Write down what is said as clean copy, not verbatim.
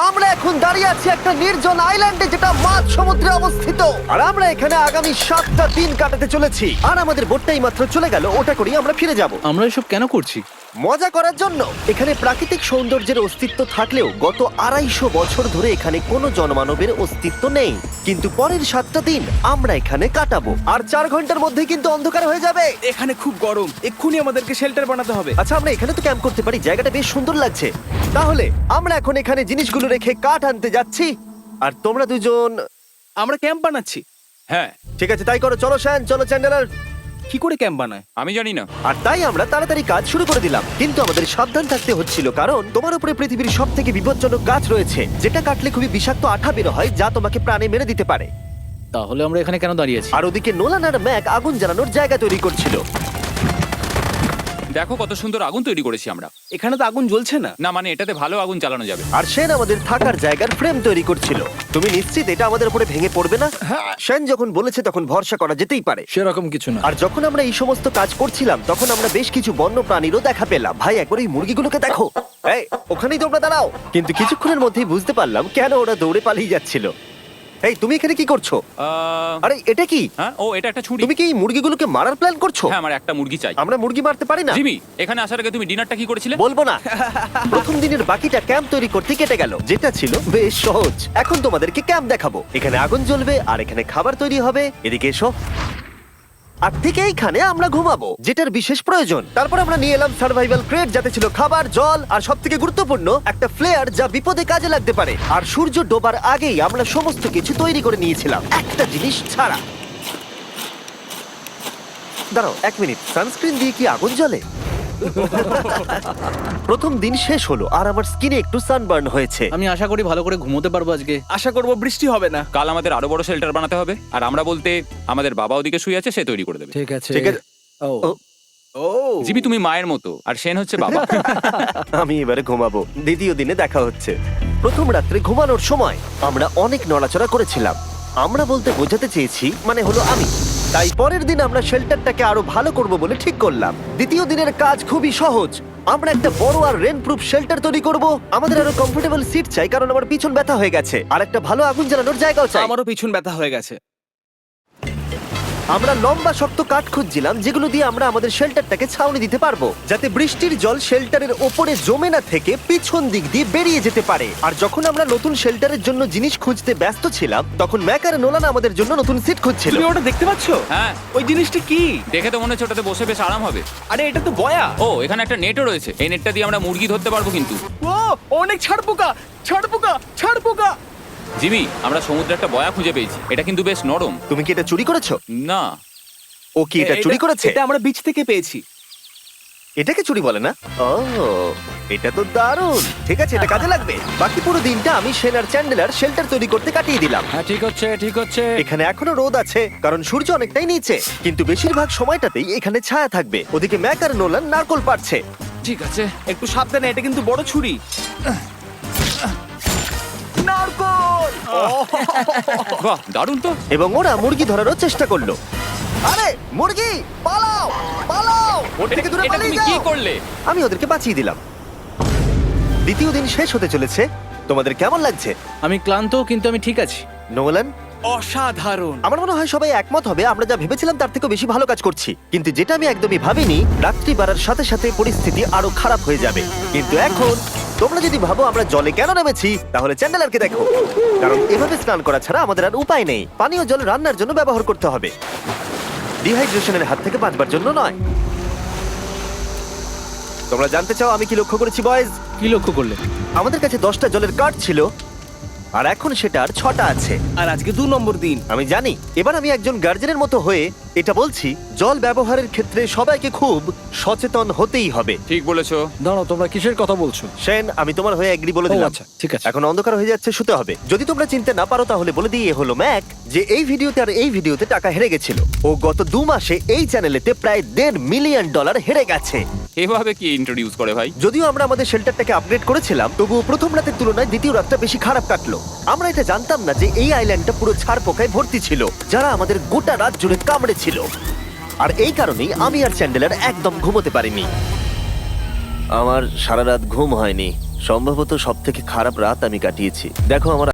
আমরা এখন দাঁড়িয়ে আছি একটা নির্জন আইল্যান্ডে যেটা মাঝ সমুদ্রে অবস্থিত, আর আমরা এখানে আগামী 7টা দিন কাটাতে চলেছি। আর আমাদের বোটটাই মাত্র চলে গেল, ওটা করেই আমরা ফিরে যাব আমরা এসব কেন করছি? মজা করার জন্য। এখানে প্রাকৃতিক সৌন্দর্যের অস্তিত্ব থাকলেও গত 250 বছর ধরে এখানে কোনো জনমানবের অস্তিত্ব নেই। কিন্তু পরের 7টা দিন আমরা এখানে কাটাবো, আর 4 ঘন্টার মধ্যে কিন্তু অন্ধকার হয়ে যাবে। এখানে খুব গরম, এক্ষুনি আমাদেরকে শেল্টার বানাতে হবে। আচ্ছা, আমরা এখানে তো ক্যাম্প করতে পারি, জায়গাটা বেশ সুন্দর লাগছে। তাহলে আমরা এখন এখানে জিনিসগুলো রেখে কাঠ আনতে যাচ্ছি, আর তোমরা দুজন। আমরা ক্যাম্প বানাচ্ছি। হ্যাঁ, ঠিক আছে, তাই করো। চলো শ্যান, চলো চ্যান্ডেলার। কি করে ক্যাম্প বানায়? আমি জানি না। আর তাই আমরা তাড়াতাড়ি কাজ শুরু করে দিলাম, কিন্তু আমাদের সাবধান থাকতে হচ্ছিল, কারণ তোমার উপরে পৃথিবীর সব থেকে বিপজ্জনক গাছ রয়েছে, যেটা কাটলে খুবই বিষাক্ত আঠা বের হয়, যা তোমাকে প্রাণে মেরে দিতে পারে। তাহলে আমরা এখানে কেন দাঁড়িয়ে আছি? আর ওদিকে নোলান আর ম্যাক আগুন জ্বালানোর জায়গা তৈরি করছিল। দেখো কত সুন্দর আগুন তৈরি করেছি আমরা। এখানে তো আগুন জ্বলছে না। না মানে এটাতে ভালো আগুন জ্বালানো যাবে। আর সেন আমাদের থাকার জায়গার ফ্রেম তৈরি করছিল। তুমি নিশ্চিত এটা আমাদের উপরে ভেঙে পড়বে না? সেন যখন বলেছে তখন ভরসা করা যেতেই পারে। সেরকম কিছু না। আর যখন আমরা এই সমস্ত কাজ করছিলাম তখন আমরা বেশ কিছু বন্য প্রাণীরও দেখা পেলাম। ভাই, একবার এই মুরগিগুলোকে দেখো। এই, ওখানেই তোমরা দাঁড়াও। কিন্তু কিছুক্ষণের মধ্যেই বুঝতে পারলাম কেন ওরা দৌড়ে পালিয়ে যাচ্ছিল। এই, তুমি এখানে কি করছো? আরে এটা কি? হ্যাঁ, ও এটা একটা ছুরি। তুমি কি এই মুরগিগুলোকে মারার প্ল্যান করছো? হ্যাঁ, আমার একটা মুরগি চাই। আমরা মুরগি মারতে পারি না। জিমি, এখানে আসার আগে তুমি ডিনারটা কি করেছিলে? বলবো না। প্রথম দিনের বাকিটা ক্যাম্প তৈরি করতে কেটে গেল, যেটা ছিল বেশ সহজ। এখন তোমাদেরকে ক্যাম্প দেখাবো। এখানে আগুন জ্বলবে আর এখানে খাবার তৈরি হবে। এদিকে এসো। আর ঠিক এইখানে আমরা ঘুমাবো, যেটার বিশেষ প্রয়োজন। তারপর আমরা নিয়ে এলাম সার্ভাইভাল ক্রেট, যাতে ছিল খাবার, জল আর সবথেকে গুরুত্বপূর্ণ একটা ফ্লেয়ার, যা বিপদে কাজে লাগতে পারে। আর সূর্য ডোবার আগেই আমরা সমস্ত কিছু তৈরি করে নিয়েছিলাম, একটা জিনিস ছাড়া। দাঁড়াও 1 মিনিট, সানস্ক্রিন দিয়ে কি আগুন জ্বলে? প্রথম দিন শেষ হলো আর আমার স্কিনে একটু সানবার্ন হয়েছে। আমি আশা করি ভালো করে ঘুমোতে পারবো আজকে। আশা করব বৃষ্টি হবে না। কাল আমাদের আরো বড় শেল্টার বানাতে হবে, আর আমরা বলতে আমাদের বাবা ওদিকে শুয়ে আছে, সে তৈরি করে দেবে। ঠিক আছে। ঠিক আছে। ও ও, ও জিমি, তুমি মায়ের মতো আর সেন হচ্ছে বাবা। আমি এবারে ঘুমাবো, দ্বিতীয় দিনে দেখা হচ্ছে। প্রথম রাত্রে ঘুমানোর সময় আমরা অনেক নড়াচড়া করেছিলাম। আমরা বলতে বোঝাতে চেয়েছি, মানে হলো আমি। তাই পরের দিন আমরা শেল্টারটাকে আরো ভালো করব বলে ঠিক করলাম। দ্বিতীয় দিনের কাজ খুবই সহজ। আমরা একটা বড় আর রেন প্রুফ শেল্টার তৈরি করব। আমাদের আরো কমফোর্টেবল সিট চাই, কারণ আমার পিছন ব্যথা হয়ে গেছে, আর একটা ভালো আগুন জ্বালানোর জায়গাও চাই। আমারও পিছন ব্যথা হয়ে গেছে। আমরা লম্বা শক্ত কাঠ খুঁজছিলাম, যেগুলো দিয়ে আমরা আমাদের শেল্টারটাকে ছাউনি দিতে পারবো, যাতে বৃষ্টির জল শেল্টারের ওপরে জমে না থেকে পিছন দিক দিয়ে বেরিয়ে যেতে পারে। আর যখন আমরা নতুন শেল্টারের জন্য জিনিস খুঁজতে ব্যস্ত ছিলাম, তখন ম্যাক আর নোলান আমাদের জন্য নতুন সিট খুঁজছিল। তুমি ওটা দেখতে পাচ্ছো? হ্যাঁ, ওই জিনিসটা কি? দেখে তো মনে হচ্ছে ওটাতে বসে বেশ আরাম হবে। আরে এটা তো বয়া। ও, এখানে একটা নেটও রয়েছে। এই নেটটা দিয়ে আমরা মুরগি ধরতে পারবো। কিন্তু ও অনেক ছাড় পোকা, ছাড় পোকা, ছাড় পোকা। জিমি, আমরা সমুদ্রে একটা বয়া খুঁজে পেয়েছি। এটা কিন্তু বেশ নরম। তুমি কি এটা চুরি করেছো? না, ও কি এটা চুরি করেছে? এটা আমরা বিচ থেকে পেয়েছি। এটাকে চুরি বলে না? ও, এটা তো দারুণ। ঠিক আছে, এটা কাজে লাগবে। বাকি পুরো দিনটা আমি সেন আর চ্যান্ডেলার শেল্টার তৈরি করতে কাটিয়ে দিলাম। হ্যাঁ, ঠিক হচ্ছে, ঠিক হচ্ছে। এখানে এখনো রোদ আছে, কারণ সূর্য অনেকটাই নিচে, কিন্তু বেশিরভাগ সময়টাতেই এখানে ছায়া থাকবে। ওদিকে ম্যাক আর নোলান নারকল পাড়ছে। ঠিক আছে। একটু সাবধানে, এটা কিন্তু বড় ছুরি। নারকল। বাহ, দারুণ তো। এবং ওরা মুরগি ধরারও চেষ্টা করলো। আরে মুরগি, পালাও পালাও, ওর থেকে দূরে এটা পালিয়ে তুমি কি যাও। করলে? আমি ওদেরকে বাঁচিয়ে দিলাম। দ্বিতীয় দিন শেষ হতে চলেছে। তোমাদের কেমন লাগছে? আমি ক্লান্ত, কিন্তু আমি ঠিক আছি। নোলান? অসাধারণ। আমার মনে হয় সবাই একমত হবে, আমরা যা ভেবেছিলাম তার থেকে বেশি ভালো কাজ করছি। কিন্তু যেটা আমি একদমই ভাবিনি, রাত্রি বাড়ার সাথে সাথে পরিস্থিতি আরো খারাপ হয়ে যাবে। কিন্তু এখন তোমরা যদি ভাবো আমরা জলে কেন নেমেছি, তাহলে চ্যান্ডেলারকে দেখো। কারণ এভাবে স্নান করা ছাড়া আমাদের আর উপায় নেই। পানীয় জল রান্নার জন্য ব্যবহার করতে হবে, ডিহাইড্রেশনের হাত থেকে বাঁচবার জন্য নয়। তোমরা জানতে চাও আমি কি লক্ষ্য করেছি বয়েজ? কি লক্ষ্য করলে? আমাদের কাছে 10টা জলের কার্ড ছিল, আর এখন সেটা আর 6টা আছে। আর আজকে 2 নম্বর দিন। আমি জানি। এবার আমি একজন গার্জেনের মতো হয়ে এটা বলছি, জল ব্যবহারের ক্ষেত্রে সবাইকে খুব সচেতন হতেই হবে। ঠিক বলেছো। দাঁড়াও, তোমরা কিসের কথা বলছো? সেন, আমি তোমার হয়ে এগ্রি বলে ও, দিলাম। আচ্ছা, ঠিক আছে। এখন অন্ধকার হয়ে যাচ্ছে, শুতে হবে। যদি তোমরা চিনতে না পারো তাহলে বলে দিয়ে হলো ম্যাক, যে এই ভিডিওতে আর এই ভিডিওতে টাকা হেরে গেছিল। ও গত 2 মাসে এই চ্যানেলেতে প্রায় $1.5 মিলিয়ন হেরে গেছে। এভাবে কি ইন্ট্রোডিউস করে ভাই? যদিও আমরা আমাদের শেল্টারটাকে আপগ্রেড করেছিলাম, তবুও প্রথম রাতের তুলনায় দ্বিতীয় রাতটা বেশি খারাপ কাটলো। আমরা এটা জানতাম না যে এই আইল্যান্ডটা পুরো ছাড় পোকায় ভর্তি ছিল, যারা আমাদের গোটা রাত জুড়ে কামড়েছিল। আর এই কারণেই আমি আর চ্যান্ডেলার একদম ঘুমোতে পারিনি। আমার সারা রাত ঘুম হয়নি, সম্ভবত সব থেকে খারাপ রাত আমি কাটিয়েছি। দেখো আমার